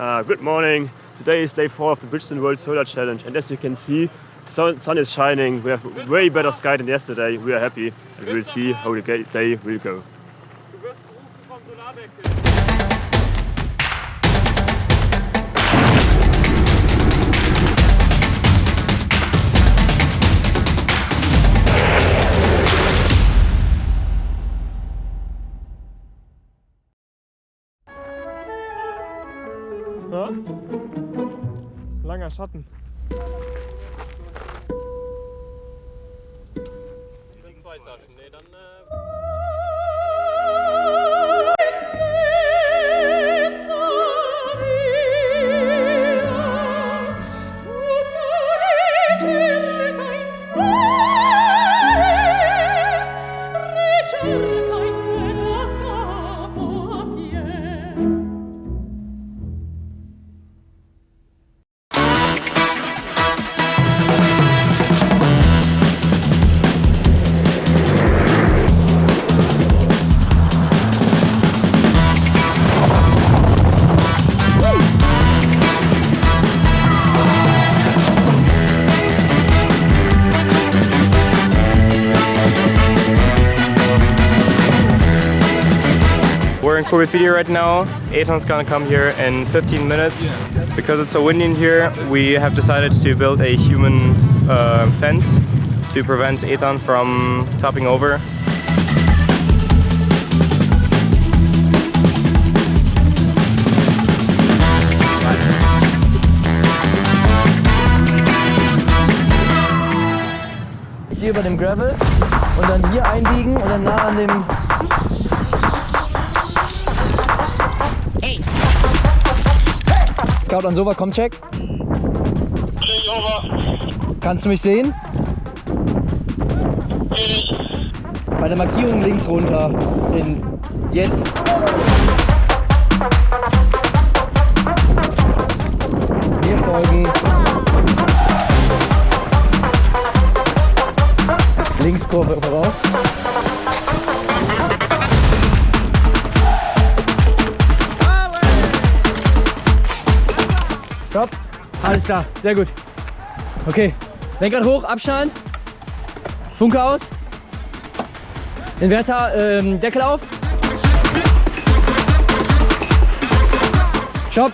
Good morning. Today is day 4 of the Bridgestone World Solar Challenge, and as you can see, the sun is shining. We have way better sky than yesterday. We are happy, and we'll see how the day will go. Du wirst gerufen vom Solarwagen. Ja? Langer Schatten. Sind 2 Taschen, nee, dann We're in Coober Pedy right now. Aachen's gonna come here in 15 minutes. Because it's so windy in here, we have decided to build a human fence to prevent Aachen from topping over. Hier über dem Gravel und dann hier einbiegen und dann nah an dem... Scout an Sova, komm, check. Kannst du mich sehen? Bei der Markierung links runter. In jetzt. Mir folgen. Linkskurve voraus. Stopp. Alles klar, sehr gut. Okay, Lenkrad hoch, abschnallen. Funke aus. Inverter, Deckel auf. Stopp.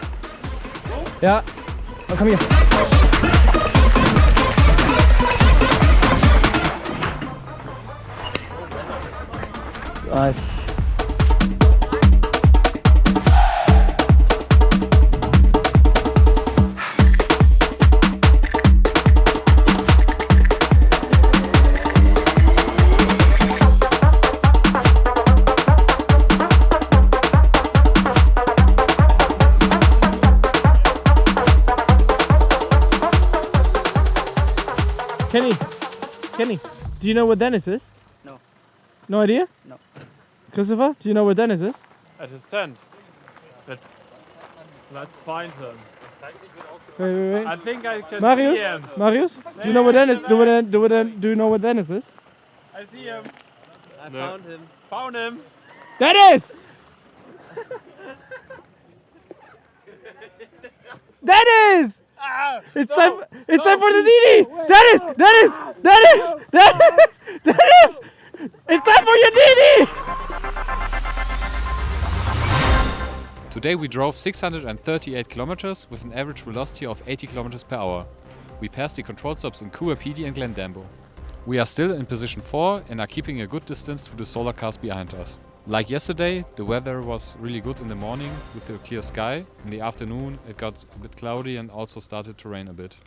Ja, oh, komm hier. Nice. Kenny, do you know where Dennis is? No. No idea? No. Christopher, do you know where Dennis is? at his tent. Let's find him. Wait. I think I can Marius? see him. Marius? Do you know where Dennis? Do you know where Dennis is? I see him. I found him. Found him. Dennis! Dennis! It's time for the Didi! Dennis! It's time for your Didi! Today we drove 638 kilometers with an average velocity of 80 kilometers per hour. We passed the control stops in Coober Pedy and Glendambo. We are still in position 4 and are keeping a good distance to the solar cars behind us. Like yesterday, the weather was really good in the morning with a clear sky. In the afternoon it got a bit cloudy and also started to rain a bit.